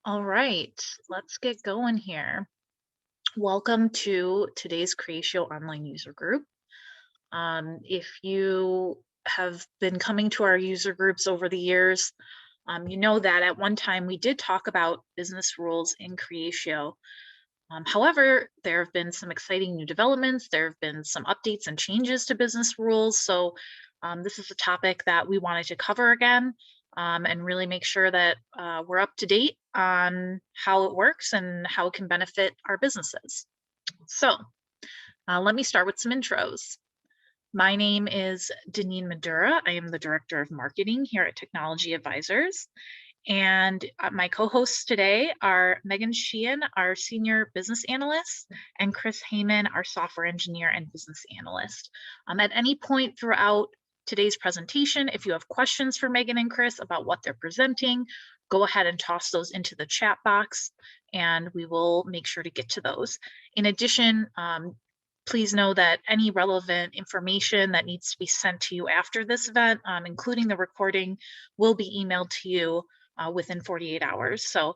All right, let's get going here. Welcome to today's Creatio online user group. If you have been coming to our user groups over the years, you know that at one time we did talk about business rules in Creatio. However, there have been some exciting new developments. There have been some updates and changes to business rules. So, this is a topic that we wanted to cover again and really make sure that we're up to date on how it works and how it can benefit our businesses. So, let me start with some intros. My name is Deneen Madura. I am the Director of Marketing here at Technology Advisors. And my co-hosts today are Megan Sheehan, our Senior Business Analyst, and Chris Heyman, our Software Engineer and Business Analyst. At any point throughout today's presentation, if you have questions for Megan and Chris about what they're presenting, go ahead and toss those into the chat box, and we will make sure to get to those. In addition, please know that any relevant information that needs to be sent to you after this event, including the recording, will be emailed to you within 48 hours. So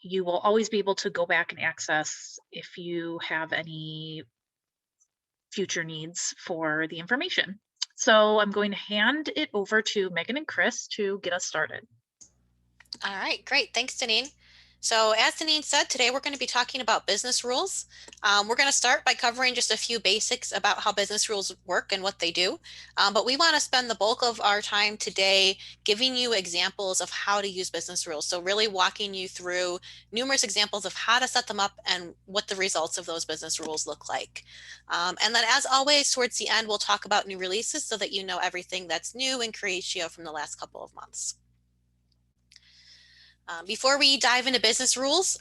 you will always be able to go back and access if you have any future needs for the information. So I'm going to hand it over to Megan and Chris to get us started. All right, great. Thanks, Deneen. So as Deneen said, today we're going to be talking about business rules. We're going to start by covering just a few basics about how business rules work and what they do. But we want to spend the bulk of our time today giving you examples of how to use business rules. So really walking you through numerous examples of how to set them up and what the results of those business rules look like. And then as always, towards the end, we'll talk about new releases so that you know everything that's new in Creatio from the last couple of months. Before we dive into business rules,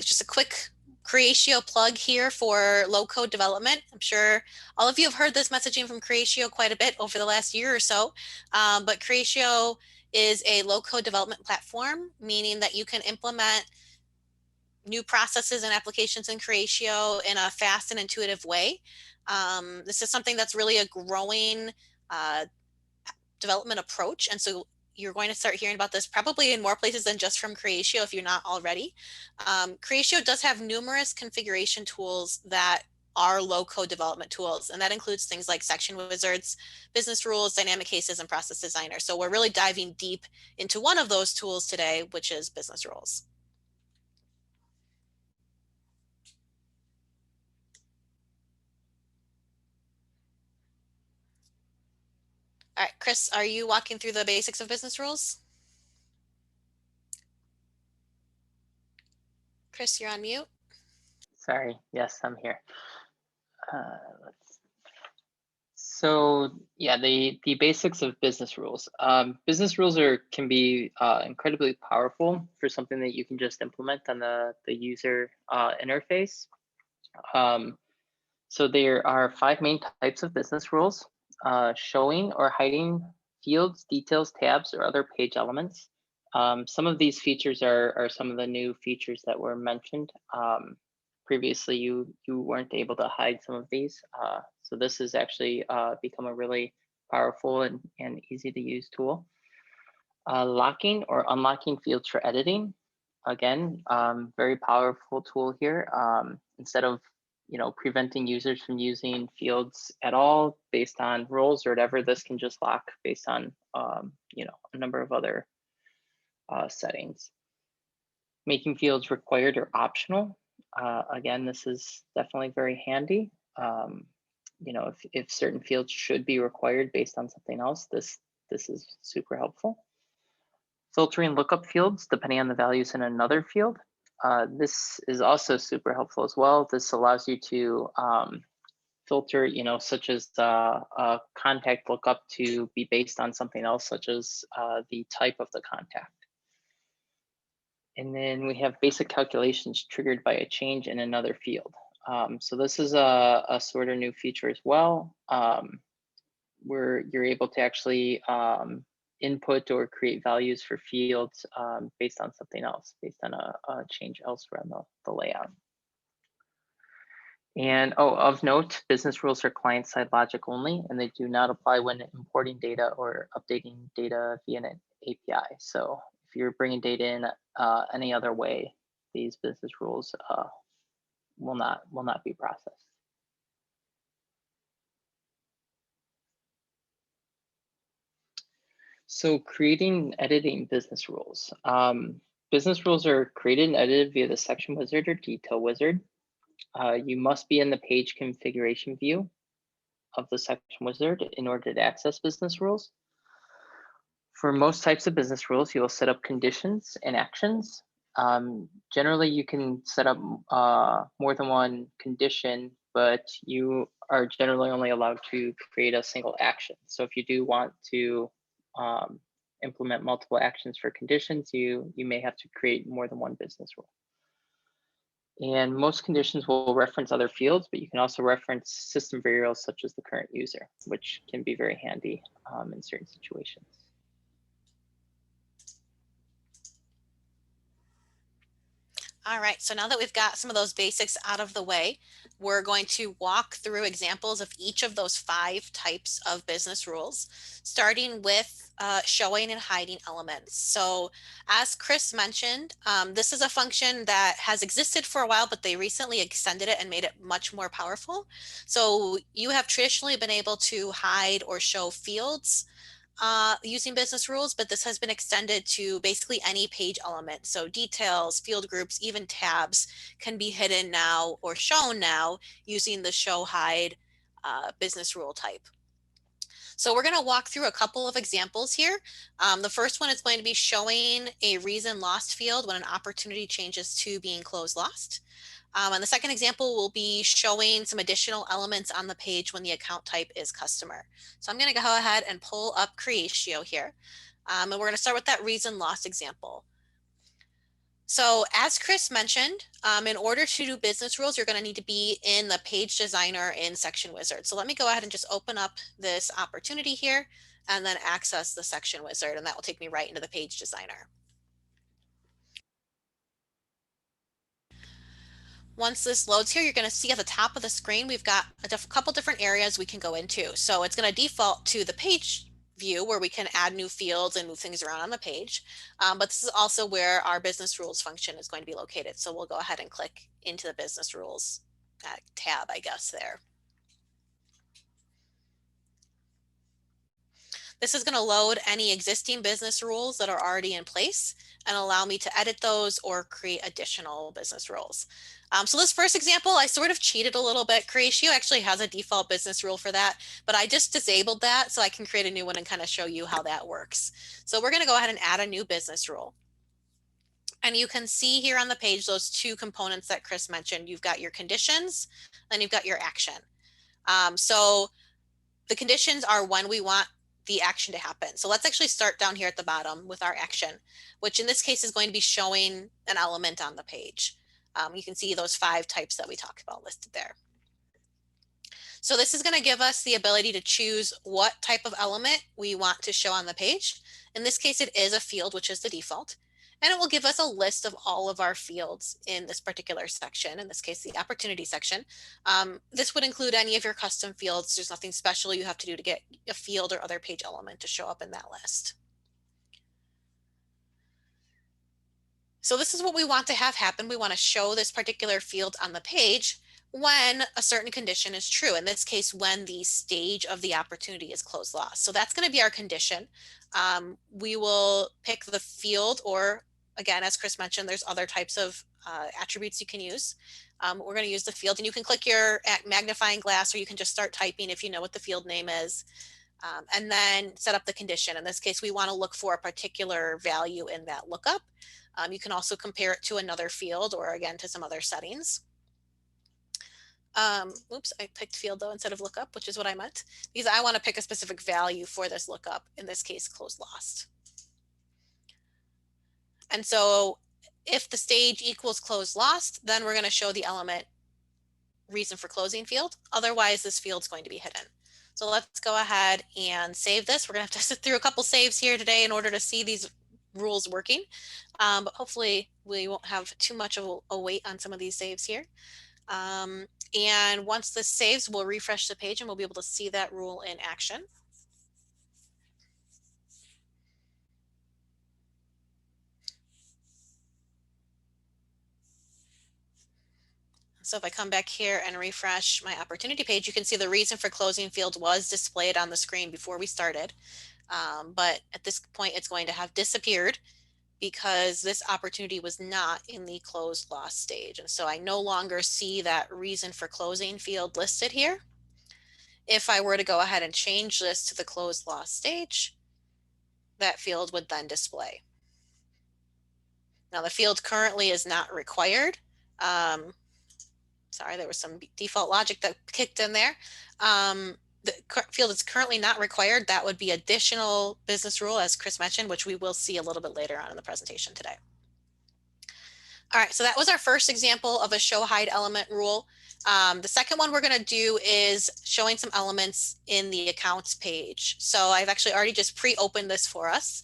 just a quick Creatio plug here for low-code development. I'm sure all of you have heard this messaging from Creatio quite a bit over the last year or so, but Creatio is a low-code development platform, meaning that you can implement new processes and applications in Creatio in a fast and intuitive way. This is something that's really a growing development approach, and so you're going to start hearing about this probably in more places than just from Creatio if you're not already. Creatio does have numerous configuration tools that are low-code development tools, and that includes things like section wizards, business rules, dynamic cases, and process designer. So we're really diving deep into one of those tools today, which is business rules. All right, Chris, are you walking through the basics of business rules? Chris, you're on mute. Sorry, yes, I'm here. So yeah, the basics of business rules. Business rules can be incredibly powerful for something that you can just implement on the user interface. So there are 5 main types of business rules: showing or hiding fields, details, tabs, or other page elements. Some of these features are some of the new features that were mentioned. Previously, you weren't able to hide some of these. So this has actually become a really powerful and easy to use tool. Locking or unlocking fields for editing. Again, very powerful tool here. Instead of preventing users from using fields at all based on roles or whatever, this can just lock based on a number of other settings. Making fields required or optional. Again, this is definitely very handy. If certain fields should be required based on something else, this is super helpful. Filtering lookup fields depending on the values in another field. This is also super helpful as well. This allows you to filter, such as a contact lookup to be based on something else, such as the type of the contact. And then we have basic calculations triggered by a change in another field. So this is a sort of new feature as well, where you're able to actually input or create values for fields based on something else, based on a change elsewhere in the layout. And of note, business rules are client-side logic only, and they do not apply when importing data or updating data via an API. So you're bringing data in any other way, these business rules will not be processed. So creating and editing business rules. Business rules are created and edited via the section wizard or detail wizard. You must be in the page configuration view of the section wizard in order to access business rules. For most types of business rules, you will set up conditions and actions. Generally, you can set up more than one condition, but you are generally only allowed to create a single action. So if you do want to implement multiple actions for conditions, you may have to create more than one business rule. And most conditions will reference other fields, but you can also reference system variables such as the current user, which can be very handy in certain situations. All right, so now that we've got some of those basics out of the way, we're going to walk through examples of each of those 5 types of business rules, starting with showing and hiding elements. So as Chris mentioned, this is a function that has existed for a while, but they recently extended it and made it much more powerful. So you have traditionally been able to hide or show fields using business rules, but this has been extended to basically any page element. So details, field groups, even tabs can be hidden now or shown now using the show hide business rule type. So we're going to walk through a couple of examples here. The first one is going to be showing a reason lost field when an opportunity changes to being closed lost. And the second example will be showing some additional elements on the page when the account type is customer. So I'm going to go ahead and pull up Creatio here. And we're going to start with that reason lost example. So as Chris mentioned, in order to do business rules, you're going to need to be in the page designer in Section Wizard. So let me go ahead and just open up this opportunity here and then access the Section Wizard, and that will take me right into the page designer. Once this loads here, you're going to see at the top of the screen, we've got a couple different areas we can go into. So it's going to default to the page view where we can add new fields and move things around on the page. But this is also where our business rules function is going to be located. So we'll go ahead and click into the business rules tab, I guess, there. This is going to load any existing business rules that are already in place and allow me to edit those or create additional business rules. So this first example, I sort of cheated a little bit. Creatio actually has a default business rule for that, but I just disabled that so I can create a new one and kind of show you how that works. So we're going to go ahead and add a new business rule. And you can see here on the page those 2 components that Chris mentioned. You've got your conditions, then you've got your action. So the conditions are when we want the action to happen. So let's actually start down here at the bottom with our action, which in this case is going to be showing an element on the page. You can see those 5 types that we talked about listed there. So this is going to give us the ability to choose what type of element we want to show on the page. In this case, it is a field, which is the default. And it will give us a list of all of our fields in this particular section, in this case, the opportunity section. This would include any of your custom fields. There's nothing special you have to do to get a field or other page element to show up in that list. So this is what we want to have happen. We want to show this particular field on the page when a certain condition is true. In this case, when the stage of the opportunity is closed lost. So that's going to be our condition. We will pick the field, or again, as Chris mentioned, there's other types of attributes you can use. We're going to use the field, and you can click your magnifying glass, or you can just start typing if you know what the field name is. And then set up the condition. In this case, we want to look for a particular value in that lookup. You can also compare it to another field or again to some other settings. Oops, I picked field though instead of lookup, which is what I meant, because I want to pick a specific value for this lookup, in this case, closed lost. And so if the stage equals closed lost, then we're going to show the element reason for closing field. Otherwise, this field's going to be hidden. So let's go ahead and save this. We're going to have to sit through a couple saves here today in order to see these rules working. But hopefully we won't have too much of a wait on some of these saves here. And once this saves, we'll refresh the page and we'll be able to see that rule in action. So if I come back here and refresh my opportunity page, you can see the reason for closing field was displayed on the screen before we started. But at this point, it's going to have disappeared because this opportunity was not in the closed loss stage. And so I no longer see that reason for closing field listed here. If I were to go ahead and change this to the closed loss stage, that field would then display. Now the field currently is not required. Sorry, there was some default logic that kicked in there. The field is currently not required. That would be additional business rule, as Chris mentioned, which we will see a little bit later on in the presentation today. All right, so that was our first example of a show hide element rule. The second one we're going to do is showing some elements in the accounts page. So I've actually already just pre-opened this for us.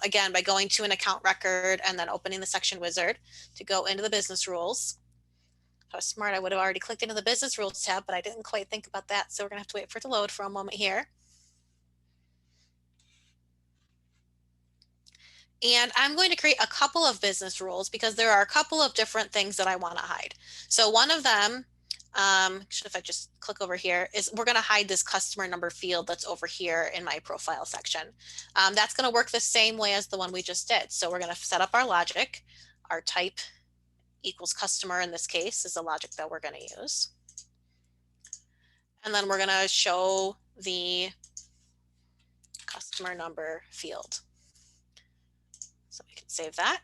Again, by going to an account record and then opening the section wizard to go into the business rules. If I was smart, I would have already clicked into the business rules tab, but I didn't quite think about that. So we're gonna have to wait for it to load for a moment here. And I'm going to create a couple of business rules because there are a couple of different things that I want to hide. So one of them, if I just click over here, is we're going to hide this customer number field that's over here in my profile section. That's going to work the same way as the one we just did. So we're going to set up our logic. Our type equals customer in this case is the logic that we're going to use. And then we're going to show the customer number field. So we can save that.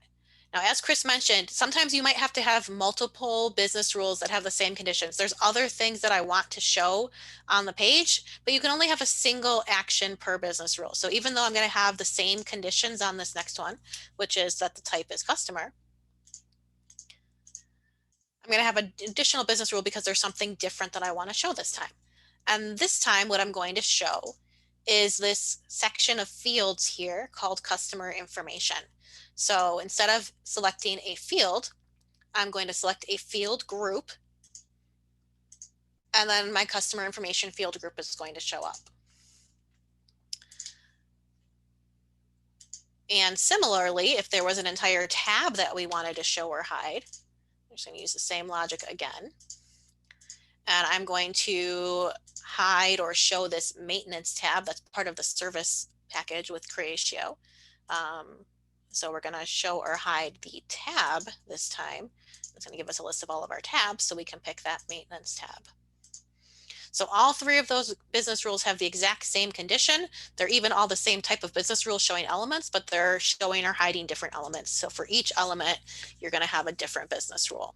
Now, as Chris mentioned, sometimes you might have to have multiple business rules that have the same conditions. There's other things that I want to show on the page, but you can only have a single action per business rule. So even though I'm going to have the same conditions on this next one, which is that the type is customer, I'm going to have an additional business rule because there's something different that I want to show this time. And this time, what I'm going to show is this section of fields here called customer information. So instead of selecting a field, I'm going to select a field group, and then my customer information field group is going to show up. And similarly, if there was an entire tab that we wanted to show or hide, I'm just going to use the same logic again. And I'm going to hide or show this maintenance tab that's part of the service package with Creatio. So we're going to show or hide the tab this time. It's going to give us a list of all of our tabs so we can pick that maintenance tab. So all three of those business rules have the exact same condition. They're even all the same type of business rules showing elements, but they're showing or hiding different elements. So for each element, you're going to have a different business rule.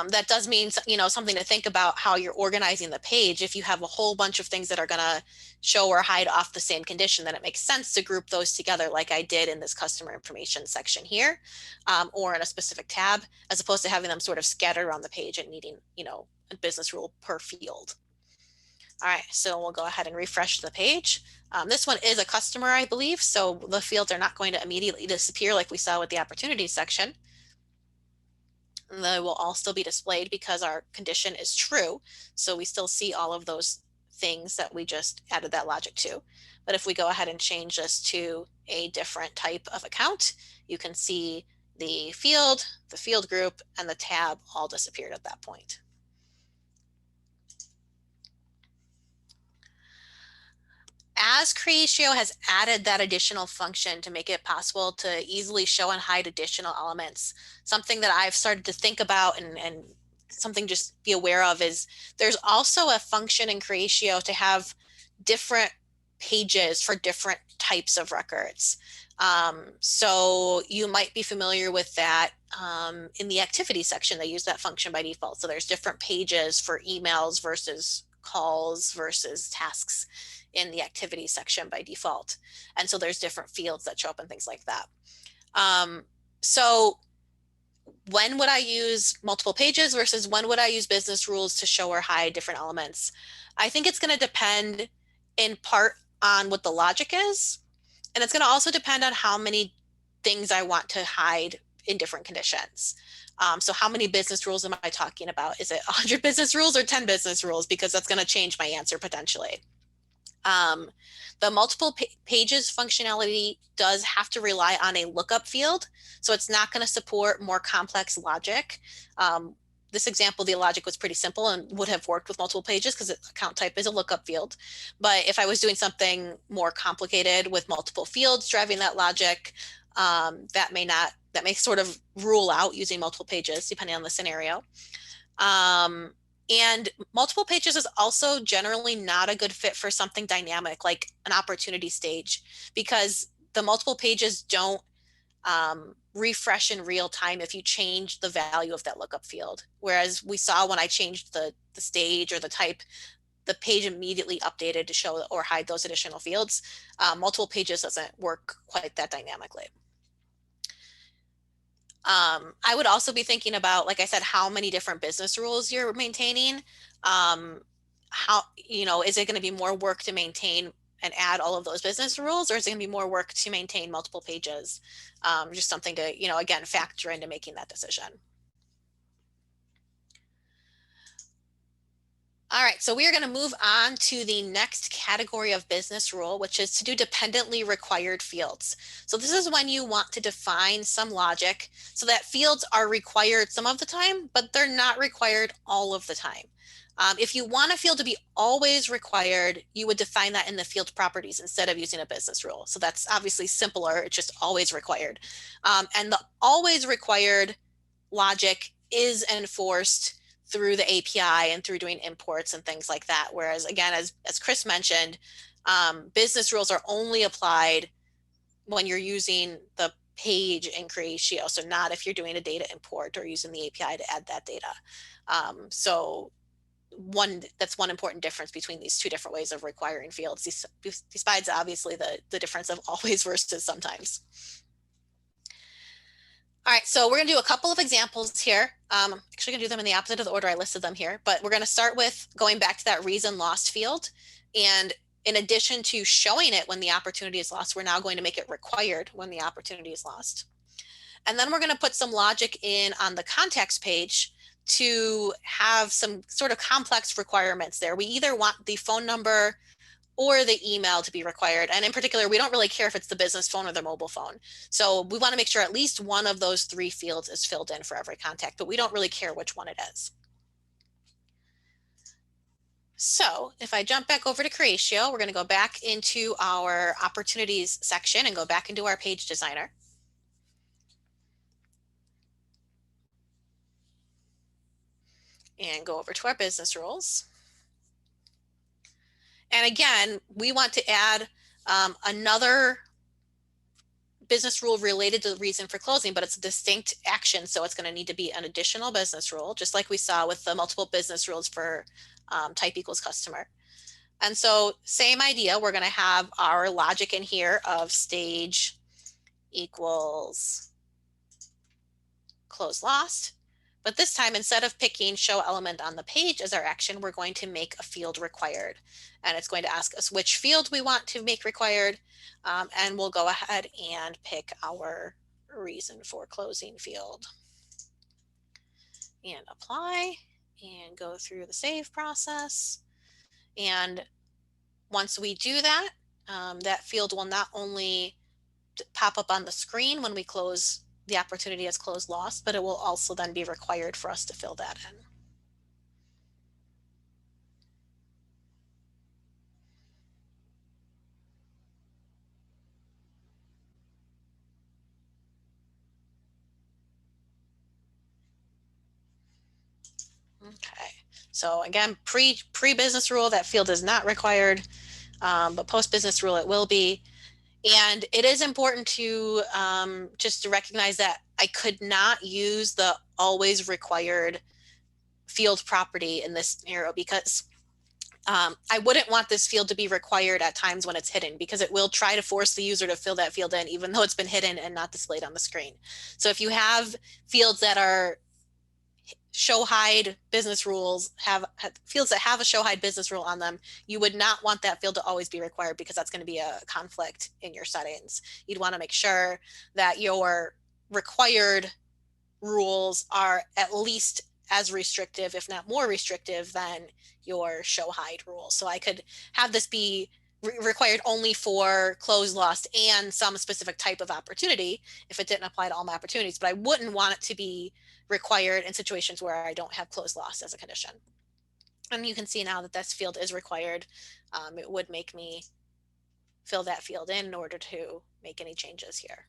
That does mean, something to think about how you're organizing the page. If you have a whole bunch of things that are going to show or hide off the same condition, then it makes sense to group those together like I did in this customer information section here, or in a specific tab, as opposed to having them sort of scattered around the page and needing, a business rule per field. All right, so we'll go ahead and refresh the page. This one is a customer, I believe, so the fields are not going to immediately disappear like we saw with the opportunities section. They will all still be displayed because our condition is true. So we still see all of those things that we just added that logic to. But if we go ahead and change this to a different type of account, you can see the field group, and the tab all disappeared at that point. As Creatio has added that additional function to make it possible to easily show and hide additional elements, something that I've started to think about and something just be aware of is there's also a function in Creatio to have different pages for different types of records. So you might be familiar with that in the activity section. They use that function by default. So there's different pages for emails versus calls versus tasks in the activity section by default. And so there's different fields that show up and things like that. So when would I use multiple pages versus when would I use business rules to show or hide different elements? I think it's going to depend in part on what the logic is. And it's going to also depend on how many things I want to hide in different conditions. So how many business rules am I talking about? Is it 100 business rules or 10 business rules? Because that's going to change my answer potentially. The multiple pages functionality does have to rely on a lookup field, so it's not going to support more complex logic. This example, the logic was pretty simple and would have worked with multiple pages because account type is a lookup field. But if I was doing something more complicated with multiple fields driving that logic, that may sort of rule out using multiple pages depending on the scenario. And multiple pages is also generally not a good fit for something dynamic like an opportunity stage, because the multiple pages don't refresh in real time if you change the value of that lookup field. Whereas we saw when I changed the stage or the type, the page immediately updated to show or hide those additional fields. Multiple pages doesn't work quite that dynamically. I would also be thinking about, like I said, how many different business rules you're maintaining. How, is it going to be more work to maintain and add all of those business rules, or is it going to be more work to maintain multiple pages? Just something to, again, factor into making that decision. All right, so we are going to move on to the next category of business rule, which is to do dependently required fields. So this is when you want to define some logic so that fields are required some of the time, but they're not required all of the time. If you want a field to be always required, you would define that in the field properties instead of using a business rule. So that's obviously simpler. It's just always required. And the always required logic is enforced through the API and through doing imports and things like that. Whereas again, as Chris mentioned, business rules are only applied when you're using the page in Creatio. So not if you're doing a data import or using the API to add that data. So that's one important difference between these two different ways of requiring fields, besides obviously the difference of always versus sometimes. All right, so we're going to do a couple of examples here. I'm actually going to do them in the opposite of the order I listed them here, but we're going to start with going back to that reason lost field. And in addition to showing it when the opportunity is lost, we're now going to make it required when the opportunity is lost. And then we're going to put some logic in on the context page to have some sort of complex requirements there. We either want the phone number or the email to be required. And in particular, we don't really care if it's the business phone or the mobile phone. So we want to make sure at least one of those three fields is filled in for every contact, but we don't really care which one it is. So if I jump back over to Creatio, we're going to go back into our opportunities section and go back into our page designer. And go over to our business rules. And again, we want to add another business rule related to the reason for closing, but it's a distinct action. So it's going to need to be an additional business rule, just like we saw with the multiple business rules for type equals customer. And so same idea, we're going to have our logic in here of stage equals close lost. But this time, instead of picking show element on the page as our action, we're going to make a field required. And it's going to ask us which field we want to make required. And we'll go ahead and pick our reason for closing field. And apply and go through the save process. And once we do that, that field will not only pop up on the screen when we close the opportunity as closed lost, but it will also then be required for us to fill that in. Okay, so again, pre-business rule, that field is not required, but post-business rule, it will be. And it is important to just to recognize that I could not use the always required field property in this scenario because I wouldn't want this field to be required at times when it's hidden, because it will try to force the user to fill that field in even though it's been hidden and not displayed on the screen. So if you have fields that are show hide business rules, have fields that have a show hide business rule on them, you would not want that field to always be required because that's going to be a conflict in your settings. You'd want to make sure that your required rules are at least as restrictive, if not more restrictive, than your show hide rules. So I could have this be required only for closed lost and some specific type of opportunity if it didn't apply to all my opportunities, but I wouldn't want it to be required in situations where I don't have closed lost as a condition. And you can see now that this field is required. It would make me fill that field in order to make any changes here.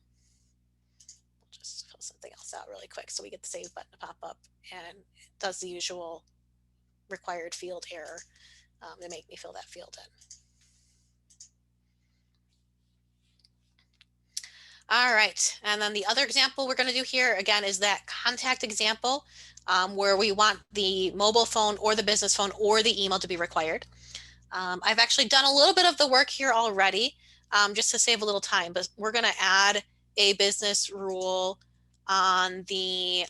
We'll just fill something else out really quick so we get the save button to pop up, and it does the usual required field error to make me fill that field in. All right, and then the other example we're going to do here again is that contact example where we want the mobile phone or the business phone or the email to be required. I've actually done a little bit of the work here already just to save a little time, but we're going to add a business rule on the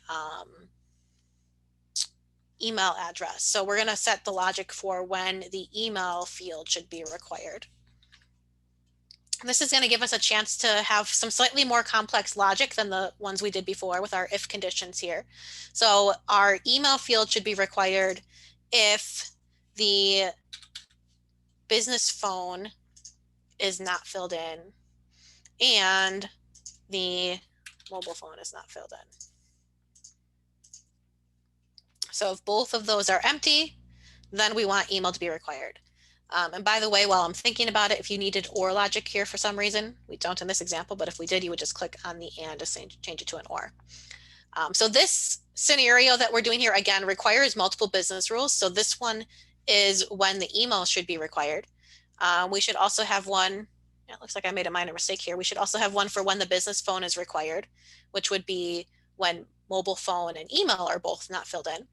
email address. So we're going to set the logic for when the email field should be required. This is going to give us a chance to have some slightly more complex logic than the ones we did before with our if conditions here. So our email field should be required if the business phone is not filled in and the mobile phone is not filled in. So if both of those are empty, then we want email to be required. And by the way, while I'm thinking about it, if you needed or logic here for some reason, we don't in this example, but if we did, you would just click on the and to change it to an or. So this scenario that we're doing here, again, requires multiple business rules. So this one is when the email should be required. We should also have one, it looks like I made a minor mistake here. We should also have one for when the business phone is required, which would be when mobile phone and email are both not filled in.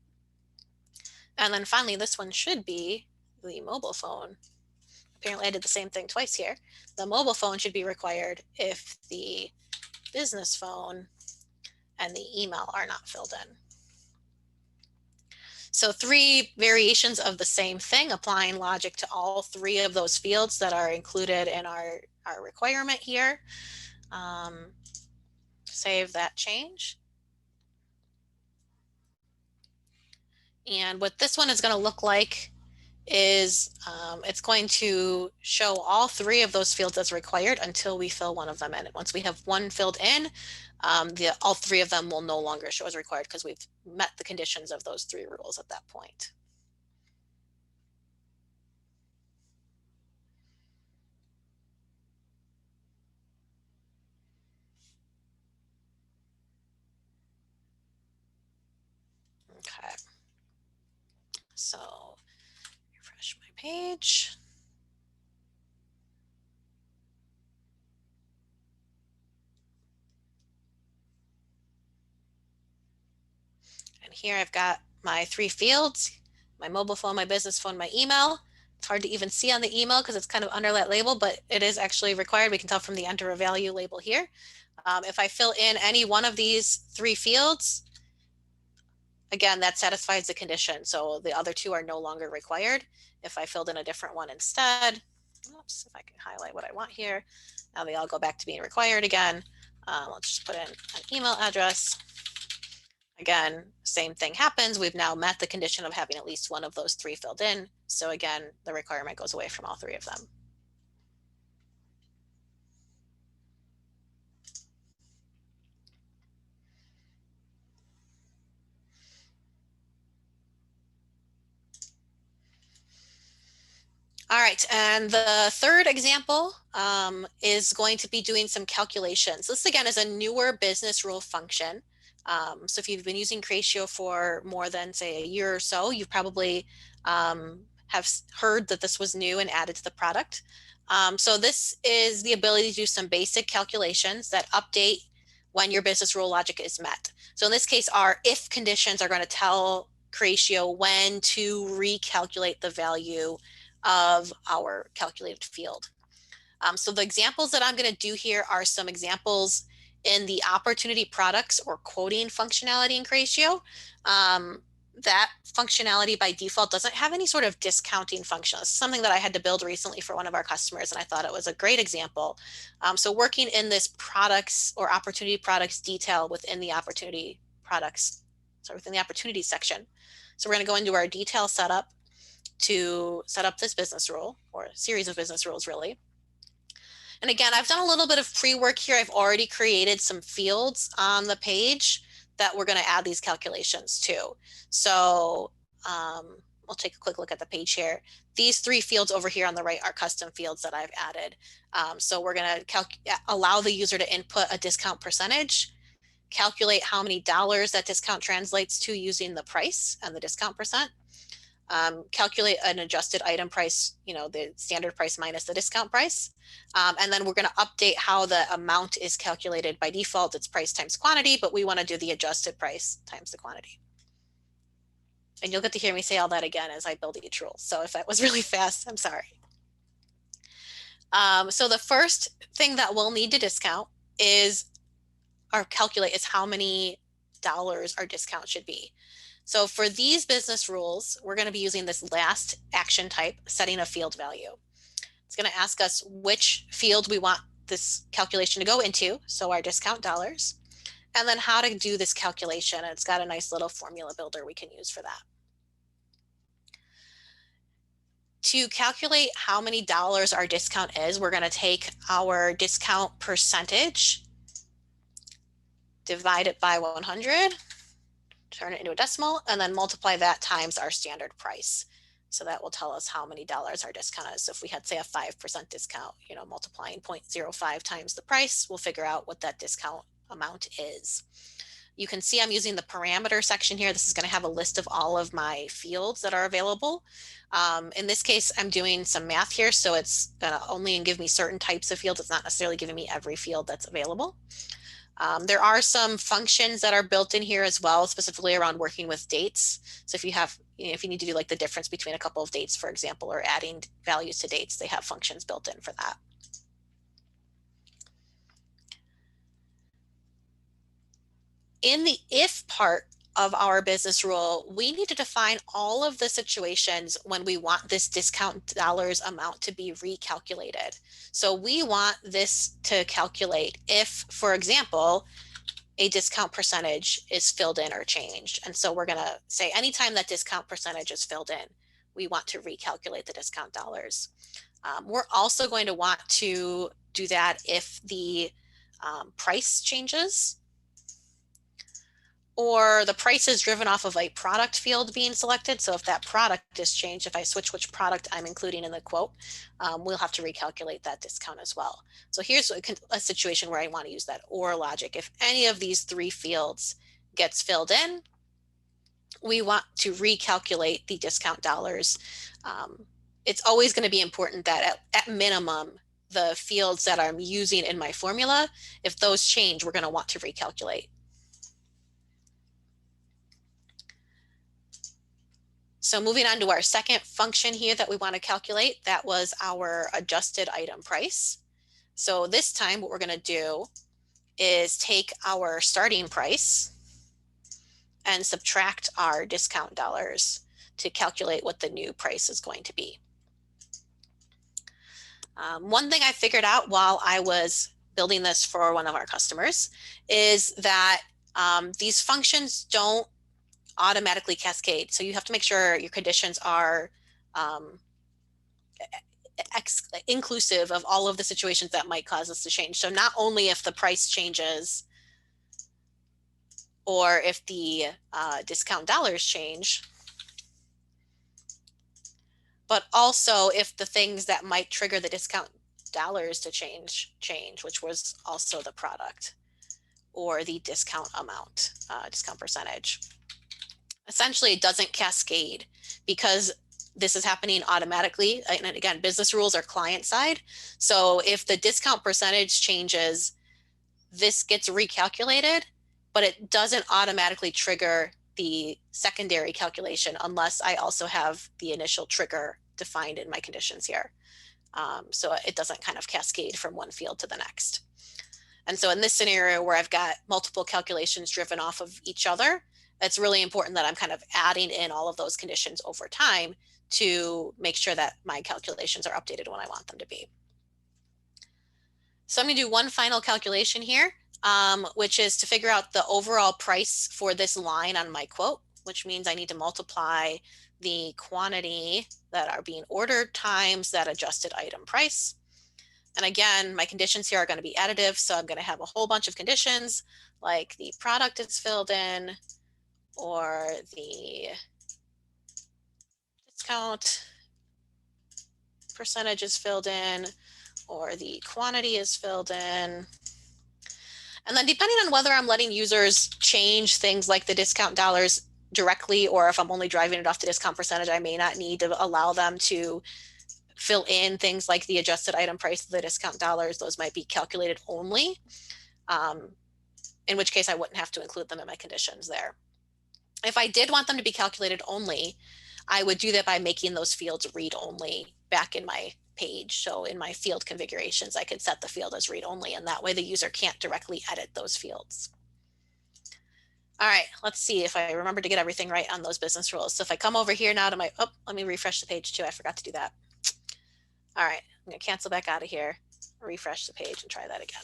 And then finally, this one should be the mobile phone. Apparently I did the same thing twice here. The mobile phone should be required if the business phone and the email are not filled in. So 3 variations of the same thing, applying logic to all 3 of those fields that are included in our requirement here. Save that change. And what this one is going to look like is it's going to show all 3 of those fields as required until we fill one of them in. And once we have one filled in, all 3 of them will no longer show as required because we've met the conditions of those 3 rules at that point. Okay. So refresh my page. And here I've got my 3 fields, my mobile phone, my business phone, my email. It's hard to even see on the email because it's kind of under that label, but it is actually required. We can tell from the enter a value label here. If I fill in any one of these 3 fields, again, that satisfies the condition. So the other 2 are no longer required. If I filled in a different one instead, oops, if I can highlight what I want here, now they all go back to being required again. Let's just put in an email address. Again, same thing happens. We've now met the condition of having at least one of those 3 filled in. So again, the requirement goes away from all 3 of them. All right, and the third example is going to be doing some calculations. This again is a newer business rule function. So if you've been using Creatio for more than say a year or so, you've probably have heard that this was new and added to the product. So this is the ability to do some basic calculations that update when your business rule logic is met. So in this case, our if conditions are going to tell Creatio when to recalculate the value of our calculated field. So the examples that I'm going to do here are some examples in the opportunity products or quoting functionality in Creatio. That functionality by default doesn't have any sort of discounting function. It's something that I had to build recently for one of our customers, and I thought it was a great example. So working in this products or opportunity products detail within the opportunity products, within the opportunity section. So we're going to go into our detail setup. to set up this business rule, or a series of business rules really. And again, I've done a little bit of pre-work here. I've already created some fields on the page that we're going to add these calculations to. So we'll take a quick look at the page here. These 3 fields over here on the right are custom fields that I've added. So we're going to allow the user to input a discount percentage, calculate how many dollars that discount translates to using the price and the discount percent, calculate an adjusted item price, the standard price minus the discount price. And then we're going to update how the amount is calculated. By default, it's price times quantity, but we want to do the adjusted price times the quantity. And you'll get to hear me say all that again as I build each rule. So if that was really fast, I'm sorry. So the first thing that we'll need to discount is, or calculate, is how many dollars our discount should be. So for these business rules, we're going to be using this last action type, setting a field value. It's going to ask us which field we want this calculation to go into, so our discount dollars, and then how to do this calculation. And it's got a nice little formula builder we can use for that. To calculate how many dollars our discount is, we're going to take our discount percentage, divide it by 100, turn it into a decimal, and then multiply that times our standard price. So that will tell us how many dollars our discount is. So if we had, say, a 5% discount, multiplying 0.05 times the price, we'll figure out what that discount amount is. You can see I'm using the parameter section here. This is going to have a list of all of my fields that are available. In this case, I'm doing some math here, so it's going to only give me certain types of fields. It's not necessarily giving me every field that's available. There are some functions that are built in here as well, specifically around working with dates. So if you have, if you need to do like the difference between a couple of dates, for example, or adding values to dates, they have functions built in for that. In the if part of our business rule, we need to define all of the situations when we want this discount dollars amount to be recalculated. So we want this to calculate if, for example, a discount percentage is filled in or changed. And so we're going to say anytime that discount percentage is filled in, we want to recalculate the discount dollars. We're also going to want to do that if the price changes, or the price is driven off of a product field being selected. So if that product is changed, if I switch which product I'm including in the quote, we'll have to recalculate that discount as well. So here's a situation where I want to use that or logic. If any of these 3 fields gets filled in, we want to recalculate the discount dollars. It's always going to be important that at minimum, the fields that I'm using in my formula, if those change, we're going to want to recalculate. So moving on to our second function here that we want to calculate, that was our adjusted item price. So this time what we're going to do is take our starting price and subtract our discount dollars to calculate what the new price is going to be. One thing I figured out while I was building this for one of our customers is that these functions don't automatically cascade. So you have to make sure your conditions are inclusive of all of the situations that might cause us to change. So not only if the price changes or if the discount dollars change, but also if the things that might trigger the discount dollars to change, which was also the product or the discount amount, discount percentage. Essentially, it doesn't cascade because this is happening automatically. And again, business rules are client side. So if the discount percentage changes, this gets recalculated, but it doesn't automatically trigger the secondary calculation unless I also have the initial trigger defined in my conditions here. So it doesn't kind of cascade from one field to the next. And so in this scenario where I've got multiple calculations driven off of each other, it's really important that I'm kind of adding in all of those conditions over time to make sure that my calculations are updated when I want them to be. So I'm going to do one final calculation here, which is to figure out the overall price for this line on my quote. which means I need to multiply the quantity that are being ordered times that adjusted item price. And again, my conditions here are going to be additive. So I'm going to have a whole bunch of conditions like the product is filled in, or the discount percentage is filled in, or the quantity is filled in. And then depending on whether I'm letting users change things like the discount dollars directly, or if I'm only driving it off the discount percentage, I may not need to allow them to fill in things like the adjusted item price, the discount dollars. Those might be calculated only, in which case I wouldn't have to include them in my conditions there. If I did want them to be calculated only, I would do that by making those fields read only back in my page. So in my field configurations, I could set the field as read only, and that way the user can't directly edit those fields. All right, let's see if I remember to get everything right on those business rules. So if I come over here now to my, oh, let me refresh the page too. I forgot to do that. All right, I'm gonna cancel back out of here, refresh the page and try that again.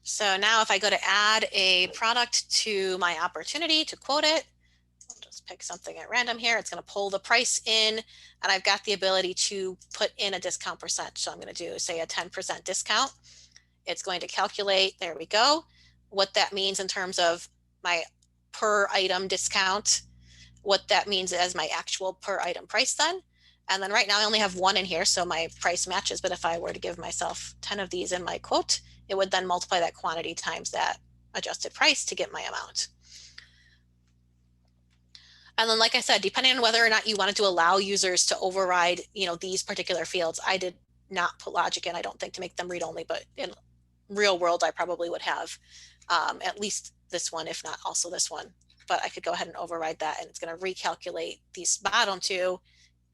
So now if I go to add a product to my opportunity to quote it, I'll just pick something at random here. It's going to pull the price in, and I've got the ability to put in a discount percent. So I'm going to do, say, a 10% discount. It's going to calculate, there we go, what that means in terms of my per item discount, what that means as my actual per item price then. And then right now I only have one in here, so my price matches. But if I were to give myself 10 of these in my quote, it would then multiply that quantity times that adjusted price to get my amount. And then, like I said, depending on whether or not you wanted to allow users to override, these particular fields, I did not put logic in, I don't think, to make them read only, but in real world, I probably would have at least this one, if not also this one. But I could go ahead and override that, and it's going to recalculate these bottom two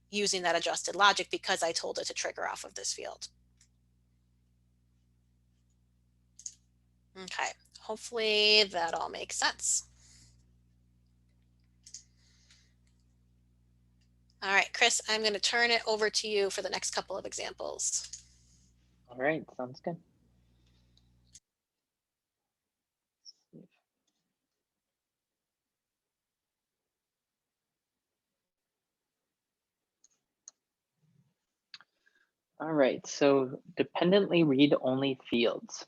using that adjusted logic because I told it to trigger off of this field. Okay, hopefully that all makes sense. All right, Chris, I'm going to turn it over to you for the next couple of examples. All right, sounds good. All right, so dependently read-only fields.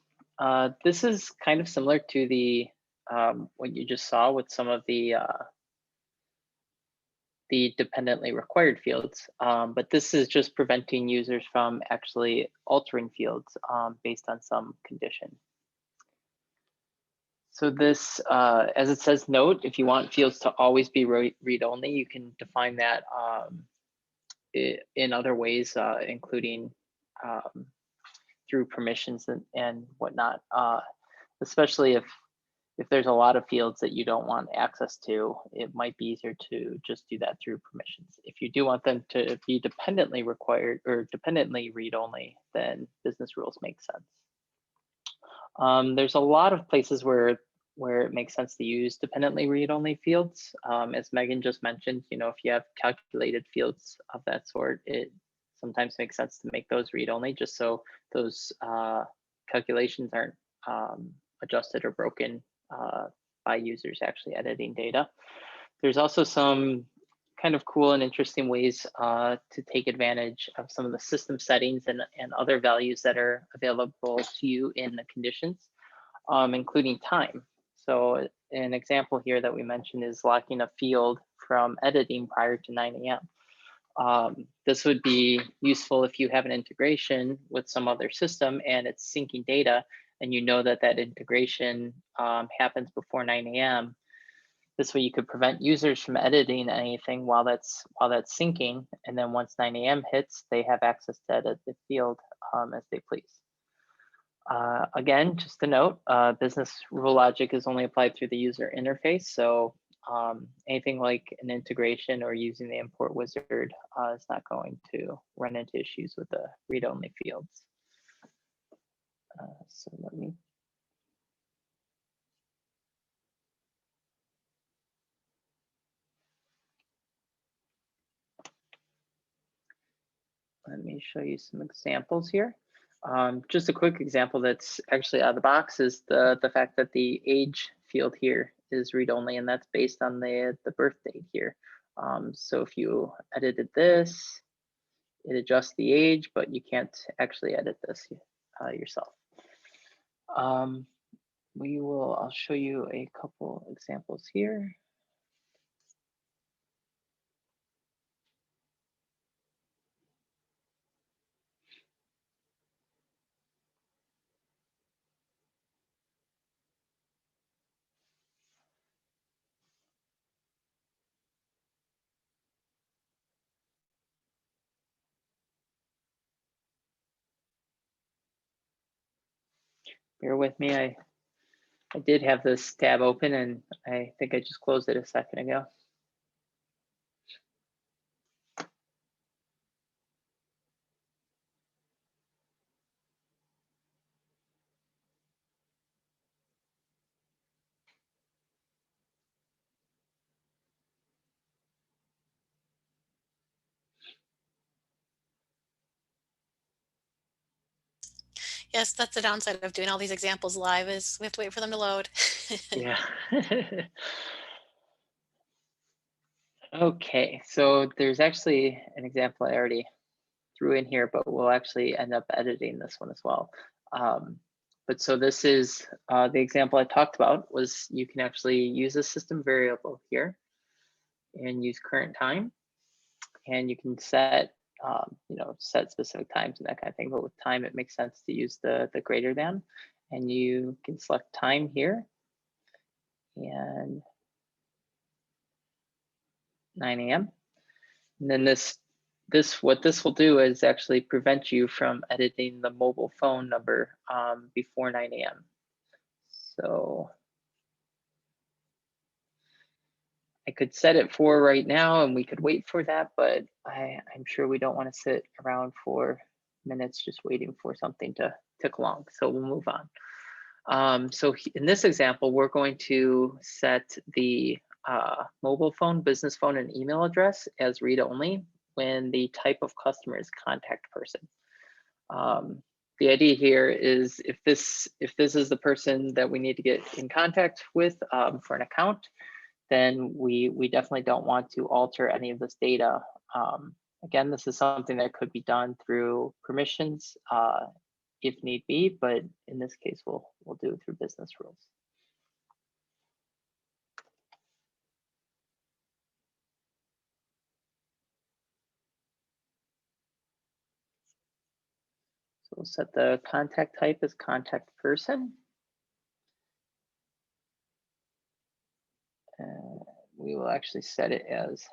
This is kind of similar to the what you just saw with some of the dependently required fields, but this is just preventing users from actually altering fields based on some condition. So this, as it says, note, if you want fields to always be read-only, you can define that in other ways, including through permissions and whatnot, especially if there's a lot of fields that you don't want access to, it might be easier to just do that through permissions. If you do want them to be dependently required or dependently read-only, then business rules make sense. There's a lot of places where it makes sense to use dependently read-only fields. As Megan just mentioned, if you have calculated fields of that sort, it sometimes makes sense to make those read-only just so those calculations aren't adjusted or broken by users actually editing data. There's also some kind of cool and interesting ways to take advantage of some of the system settings and other values that are available to you in the conditions, including time. So an example here that we mentioned is locking a field from editing prior to 9 a.m. This would be useful if you have an integration with some other system and it's syncing data, and you know that integration happens before 9 a.m. This way you could prevent users from editing anything while that's syncing, and then once 9 a.m. hits, they have access to edit the field as they please. Again, just a note, business rule logic is only applied through the user interface, so anything like an integration or using the import wizard is not going to run into issues with the read-only fields. So let me. let me show you some examples here. Just a quick example that's actually out of the box is the fact that the age field here is read-only, and that's based on the birth date here. So if you edited this, it adjusts the age, but you can't actually edit this yourself. I'll show you a couple examples here. Bear with me, I did have this tab open and I think I just closed it a second ago. Yes, that's the downside of doing all these examples live is we have to wait for them to load. Yeah. Okay, so there's actually an example I already threw in here, but we'll actually end up editing this one as well. But so this is the example I talked about was you can actually use a system variable here and use current time, and you can set set specific times and that kind of thing. But with time, it makes sense to use the greater than, and you can select time here and 9 a.m. And then what this will do is actually prevent you from editing the mobile phone number before 9 a.m. So I could set it for right now and we could wait for that, but I'm sure we don't want to sit around for minutes just waiting for something to tick along. So we'll move on. So in this example, we're going to set the mobile phone, business phone, and email address as read-only when the type of customer is contact person. The idea here is if this is the person that we need to get in contact with for an account, then we definitely don't want to alter any of this data. Again, this is something that could be done through permissions if need be, but in this case, we'll do it through business rules. So we'll set the contact type as contact person. We will actually set it as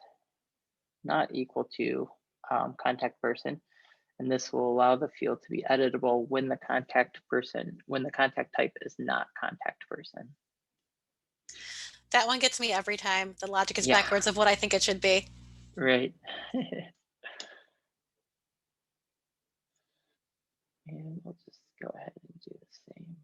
not equal to contact person. And this will allow the field to be editable when the contact type is not contact person. That one gets me every time. The logic is Yeah. backwards of what I think it should be. Right. And we'll just go ahead and do the same.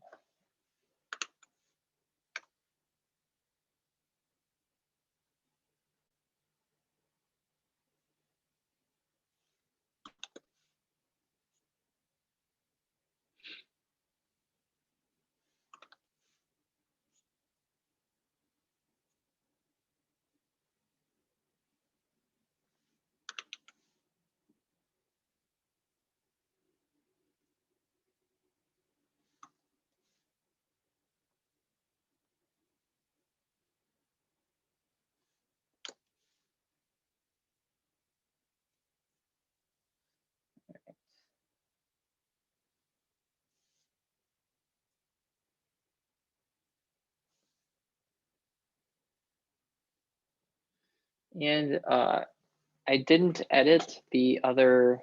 And I didn't edit the other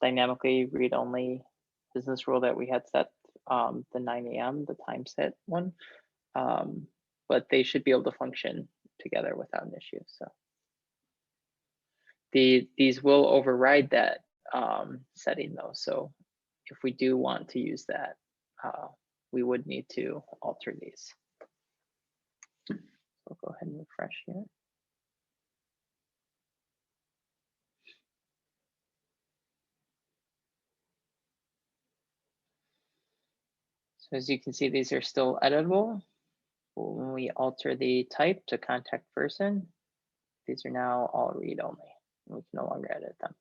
dynamically read-only business rule that we had set, the 9 a.m., the time set one, but they should be able to function together without an issue. So these will override that setting though. So if we do want to use that, we would need to alter these. So I'll go ahead and refresh here. So as you can see, these are still editable. When we alter the type to contact person, these are now all read only. We can no longer edit them.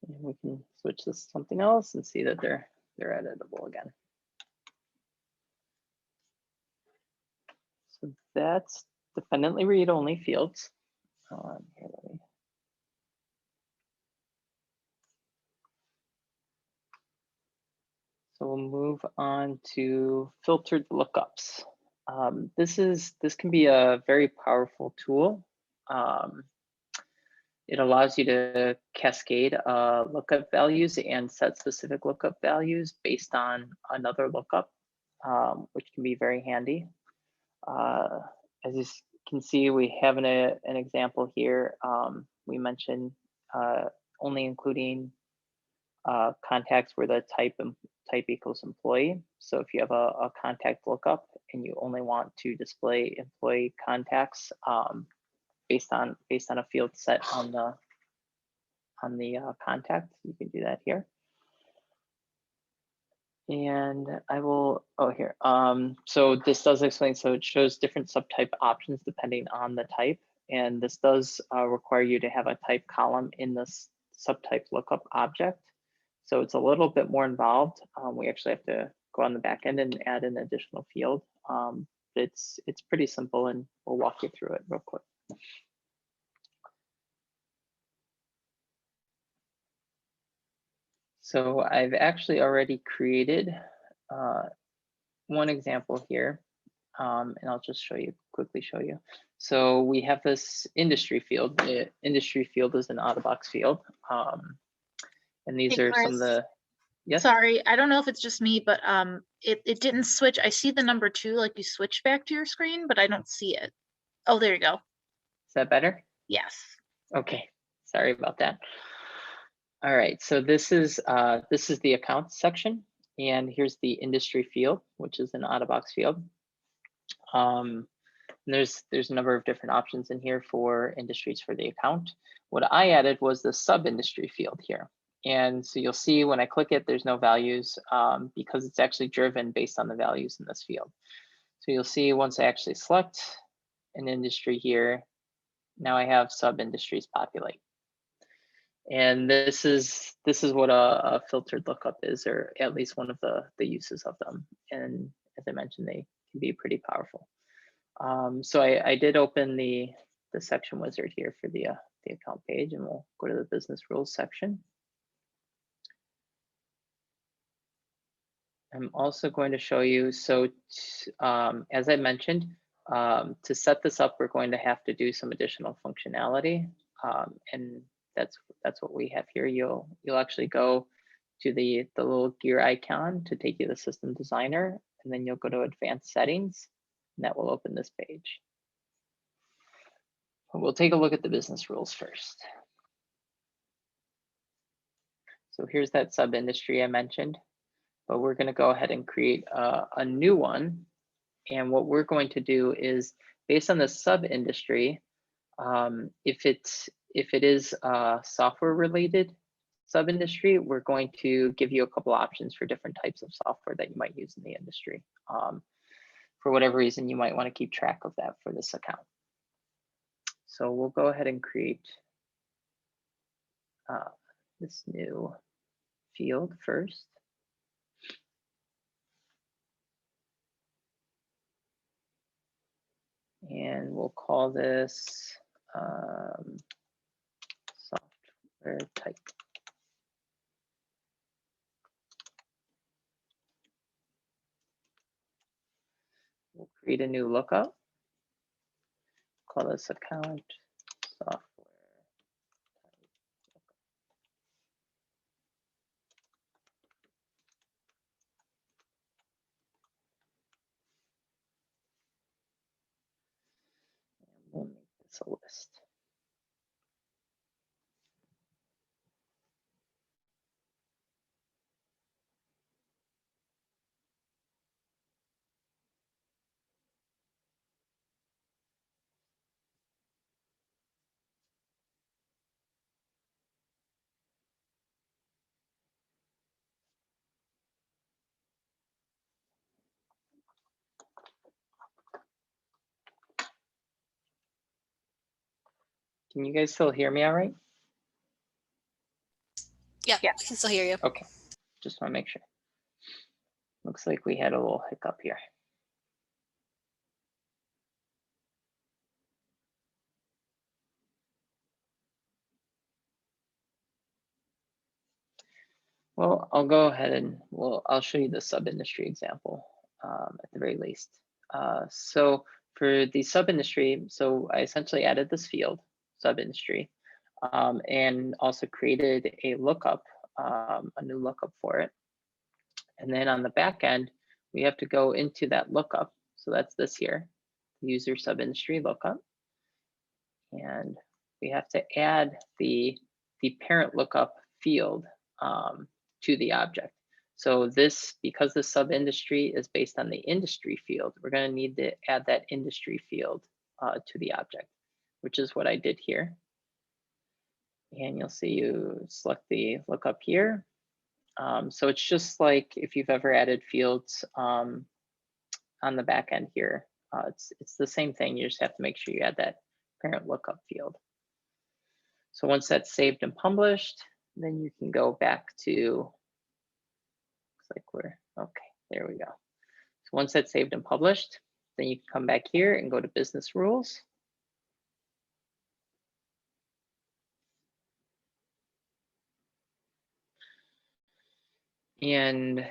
And we can switch this to something else and see that they're editable again. So that's dependently read only fields. Here, let me. So we'll move on to filtered lookups. This can be a very powerful tool. It allows you to cascade lookup values and set specific lookup values based on another lookup, which can be very handy. As you can see, we have an example here. We mentioned only including contacts where the type equals employee. So if you have a contact lookup and you only want to display employee contacts based on a field set on the contact, you can do that here. And I will, oh here, so this does explain, so it shows different subtype options depending on the type. And this does require you to have a type column in this subtype lookup object. So it's a little bit more involved. We actually have to go on the back end and add an additional field. It's pretty simple, and we'll walk you through it real quick. So I've actually already created one example here, and I'll just quickly show you. So we have this industry field. The industry field is an out-of-box field. And these Hey, are Chris. some of the, yes? Sorry, I don't know if it's just me, but it didn't switch. I see the number 2, like you switched back to your screen, but I don't see it. Oh, there you go. Is that better? Yes. Okay, sorry about that. All right, so this is the accounts section, and here's the industry field, which is an out-of-box field. And there's a number of different options in here for industries for the account. What I added was the sub-industry field here. And so you'll see when I click it, there's no values because it's actually driven based on the values in this field. So you'll see once I actually select an industry here, now I have sub-industries populate. And this is what a filtered lookup is, or at least one of the uses of them. And as I mentioned, they can be pretty powerful. So I did open the section wizard here for the account page, and we'll go to the business rules section. I'm also going to show you, so as I mentioned, to set this up, we're going to have to do some additional functionality, and that's what we have here. You'll actually go to the little gear icon to take you to the system designer, and then you'll go to advanced settings, and that will open this page. We'll take a look at the business rules first. So here's that sub-industry I mentioned, but we're going to go ahead and create a new one. And what we're going to do is, based on the sub-industry, if it is software related sub-industry, we're going to give you a couple options for different types of software that you might use in the industry. For whatever reason, you might want to keep track of that for this account. So we'll go ahead and create this new field first. And we'll call this software type. We'll create a new lookup. Call this account software. We'll make this a list. Can you guys still hear me all right? Yeah, Yeah. we can still hear you. Okay, just want to make sure. Looks like we had a little hiccup here. Well, I'll go ahead and I'll show you the sub-industry example at the very least. So for the sub-industry, so I essentially added this field, sub-industry, and also created a lookup, a new lookup for it. And then on the back end, we have to go into that lookup. So that's this here, user sub-industry lookup. And we have to add the parent lookup field to the object. So this, because the sub-industry is based on the industry field, we're going to need to add that industry field to the object, which is what I did here. And you'll see you select the lookup here. So it's just like if you've ever added fields on the back end here, it's the same thing. You just have to make sure you add that parent lookup field. So once that's saved and published, then you can go back to, looks like we're, okay, there we go. So once that's saved and published, then you can come back here and go to business rules. And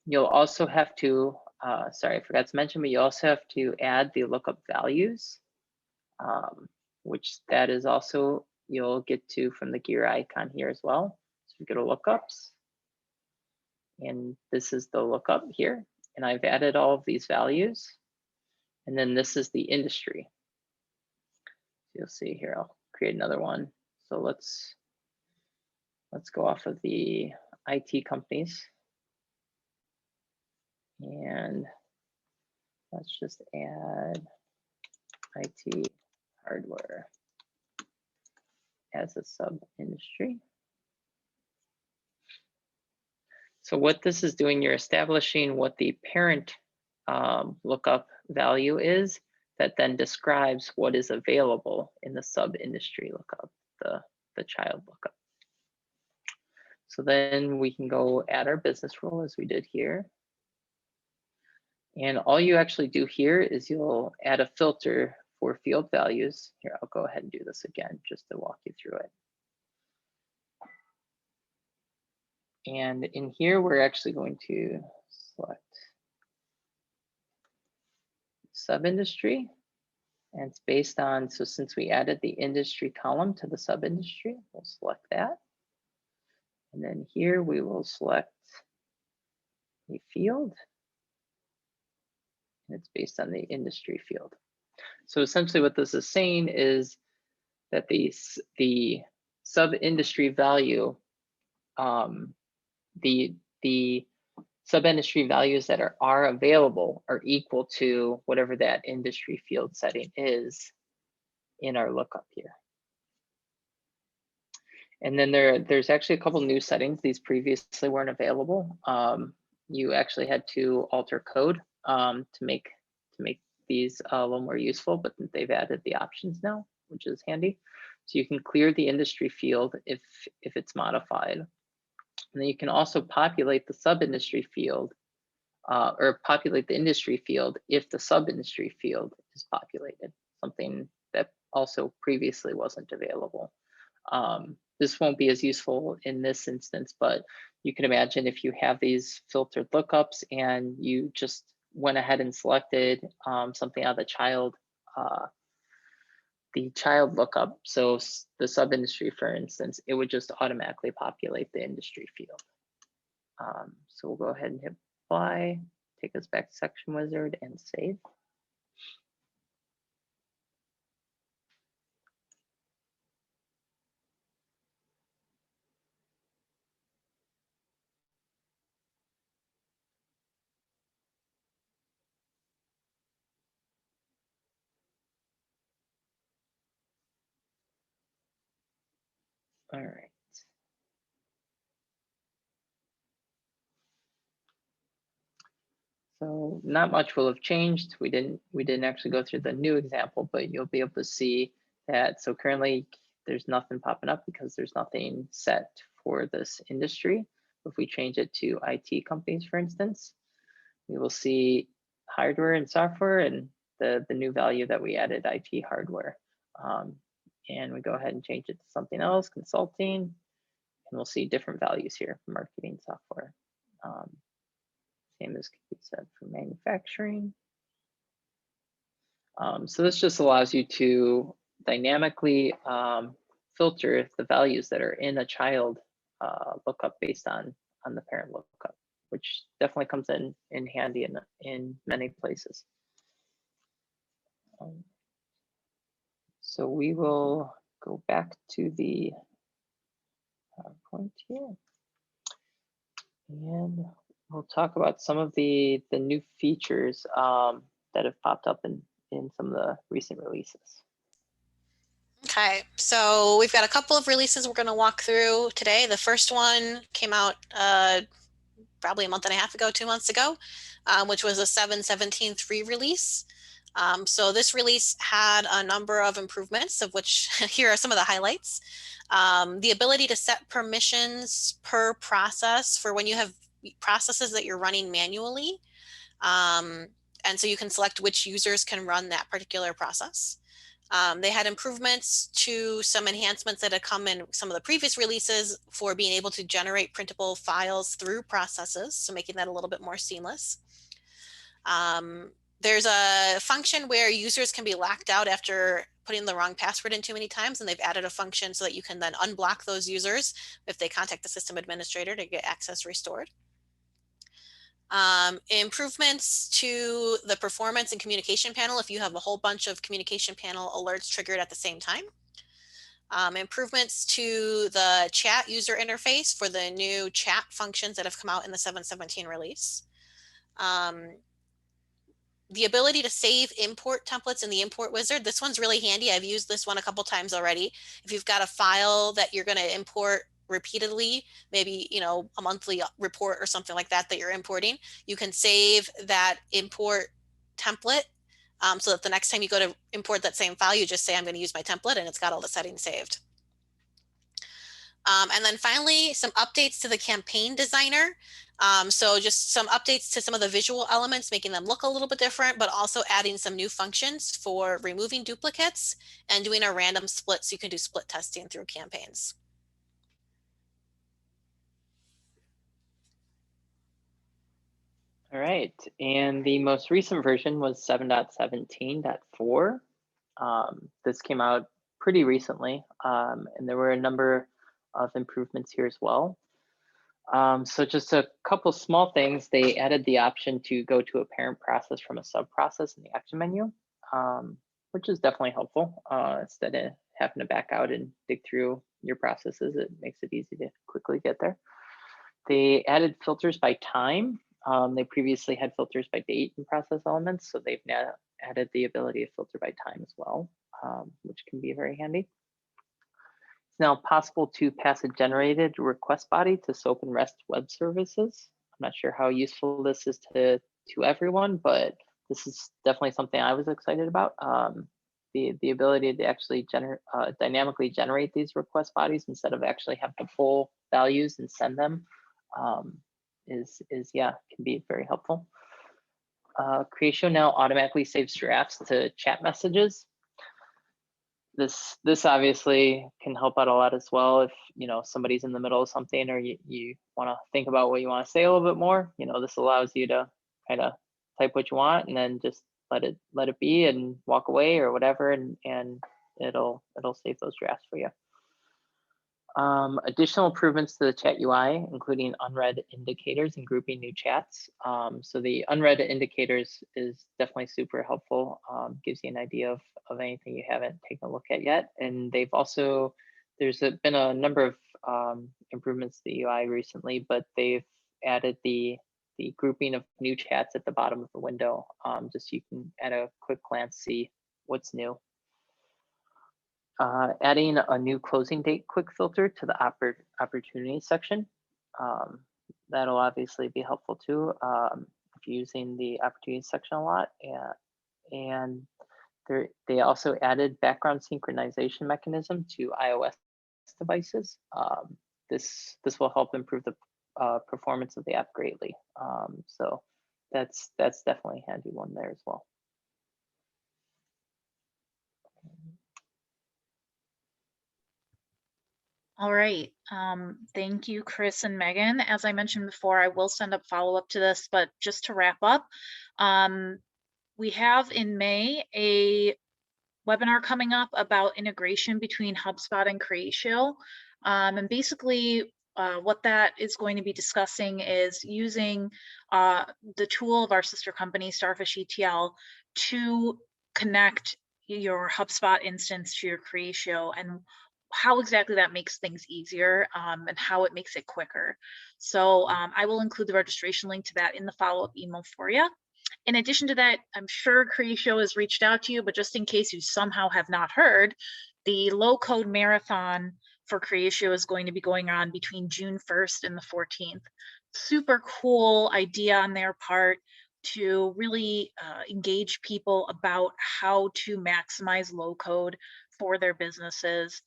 you'll also have to, sorry, I forgot to mention, but you also have to add the lookup values, which that is also, you'll get to from the gear icon here as well. So you go to lookups, and this is the lookup here. And I've added all of these values. And then this is the industry. You'll see here, I'll create another one. So let's go off of the IT companies. And let's just add IT hardware as a sub-industry. So what this is doing, you're establishing what the parent lookup value is that then describes what is available in the sub-industry lookup, the child lookup. So then we can go add our business rule as we did here. And all you actually do here is you'll add a filter for field values. Here, I'll go ahead and do this again just to walk you through it. And in here, we're actually going to select sub-industry. And it's based on, so since we added the industry column to the sub-industry, we'll select that. And then here we will select a field. And it's based on the industry field. So essentially what this is saying is that the sub-industry value, the sub-industry values that are available are equal to whatever that industry field setting is in our lookup here. And then there's actually a couple new settings. These previously weren't available. You actually had to alter code to make these a little more useful, but they've added the options now, which is handy. So you can clear the industry field if it's modified. And then you can also populate the sub-industry field or populate the industry field if the sub-industry field is populated, something that also previously wasn't available. This won't be as useful in this instance, but you can imagine if you have these filtered lookups and you just went ahead and selected something out of the child lookup. So the sub-industry, for instance, it would just automatically populate the industry field. So we'll go ahead and hit apply, take us back to Section Wizard and save. All right. So not much will have changed. We didn't actually go through the new example, but you'll be able to see that, so currently there's nothing popping up because there's nothing set for this industry. If we change it to IT companies, for instance, we will see hardware and software and the new value that we added, IT hardware. And we go ahead and change it to something else, consulting, and we'll see different values here for marketing software. Same as can be said for manufacturing. So this just allows you to dynamically filter the values that are in a child lookup based on the parent lookup, which definitely comes in handy in many places. So we will go back to the PowerPoint here, and we'll talk about some of the new features that have popped up in some of the recent releases. Okay, so we've got a couple of releases we're going to walk through today. The first one came out probably a month and a half ago, 2 months ago, which was a 7.17.3 release. So this release had a number of improvements, of which here are some of the highlights. The ability to set permissions per process for when you have processes that you're running manually. And so you can select which users can run that particular process. They had improvements to some enhancements that had come in some of the previous releases for being able to generate printable files through processes, so making that a little bit more seamless. There's a function where users can be locked out after putting the wrong password in too many times, and they've added a function so that you can then unblock those users if they contact the system administrator to get access restored. Improvements to the performance and communication panel if you have a whole bunch of communication panel alerts triggered at the same time. Improvements to the chat user interface for the new chat functions that have come out in the 7.17 release. The ability to save import templates in the import wizard. This one's really handy. I've used this one a couple times already. If you've got a file that you're going to import repeatedly, maybe, you know, a monthly report or something like that you're importing, you can save that import template so that the next time you go to import that same file, you just say, I'm going to use my template, and it's got all the settings saved. And then finally, some updates to the campaign designer. So just some updates to some of the visual elements, making them look a little bit different, but also adding some new functions for removing duplicates and doing a random split so you can do split testing through campaigns. All right, and the most recent version was 7.17.4. This came out pretty recently, and there were a number of improvements here as well. So just a couple small things. They added the option to go to a parent process from a sub process in the action menu, which is definitely helpful. Instead of having to back out and dig through your processes, it makes it easy to quickly get there. They added filters by time. They previously had filters by date and process elements, so they've now added the ability to filter by time as well, which can be very handy. It's now possible to pass a generated request body to SOAP and REST web services. I'm not sure how useful this is to everyone, but this is definitely something I was excited about. The ability to actually dynamically generate these request bodies instead of actually have to pull values and send them can be very helpful. Creatio now automatically saves drafts to chat messages. This obviously can help out a lot as well if, you know, somebody's in the middle of something, or you want to think about what you want to say a little bit more. You know, this allows you to kind of type what you want and then just let it be and walk away or whatever, and it'll save those drafts for you. Additional improvements to the chat UI, including unread indicators and grouping new chats. So the unread indicators is definitely super helpful. Gives you an idea of anything you haven't taken a look at yet. And they've also, there's been a number of improvements to the UI recently, but they've added the grouping of new chats at the bottom of the window, just so you can at a quick glance see what's new. Adding a new closing date quick filter to the opportunity section. That'll obviously be helpful too if you're using the opportunity section a lot. And They also added background synchronization mechanism to iOS devices. This will help improve the performance of the app greatly. So that's definitely a handy one there as well. All right. Thank you, Chris and Megan. As I mentioned before, I will send up follow-up to this, but just to wrap up, we have in May a webinar coming up about integration between HubSpot and Creatio. And basically, what that is going to be discussing is using the tool of our sister company, Starfish ETL, to connect your HubSpot instance to your Creatio and how exactly that makes things easier and how it makes it quicker. So I will include the registration link to that in the follow-up email for you. In addition to that, I'm sure Creatio has reached out to you, but just in case you somehow have not heard, the low code marathon for Creatio is going to be going on between June 1st and the 14th. Super cool idea on their part to really engage people about how to maximize low code for their businesses.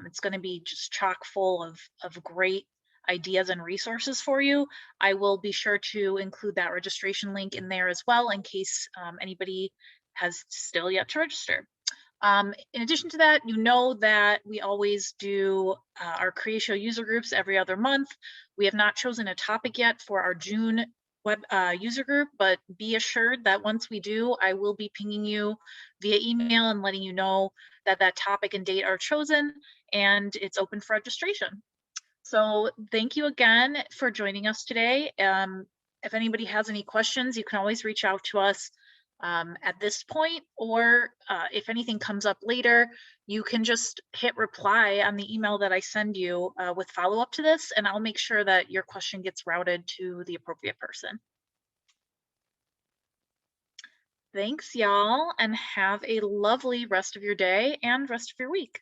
It's going to be just chock full of great ideas and resources for you. I will be sure to include that registration link in there as well in case anybody has still yet to register. In addition to that, you know that we always do our Creatio user groups every other month. We have not chosen a topic yet for our June web user group, but be assured that once we do, I will be pinging you via email and letting you know that that topic and date are chosen and it's open for registration. So thank you again for joining us today. If anybody has any questions, you can always reach out to us at this point, or if anything comes up later, you can just hit reply on the email that I send you with follow-up to this, and I'll make sure that your question gets routed to the appropriate person. Thanks, y'all, and have a lovely rest of your day and rest of your week.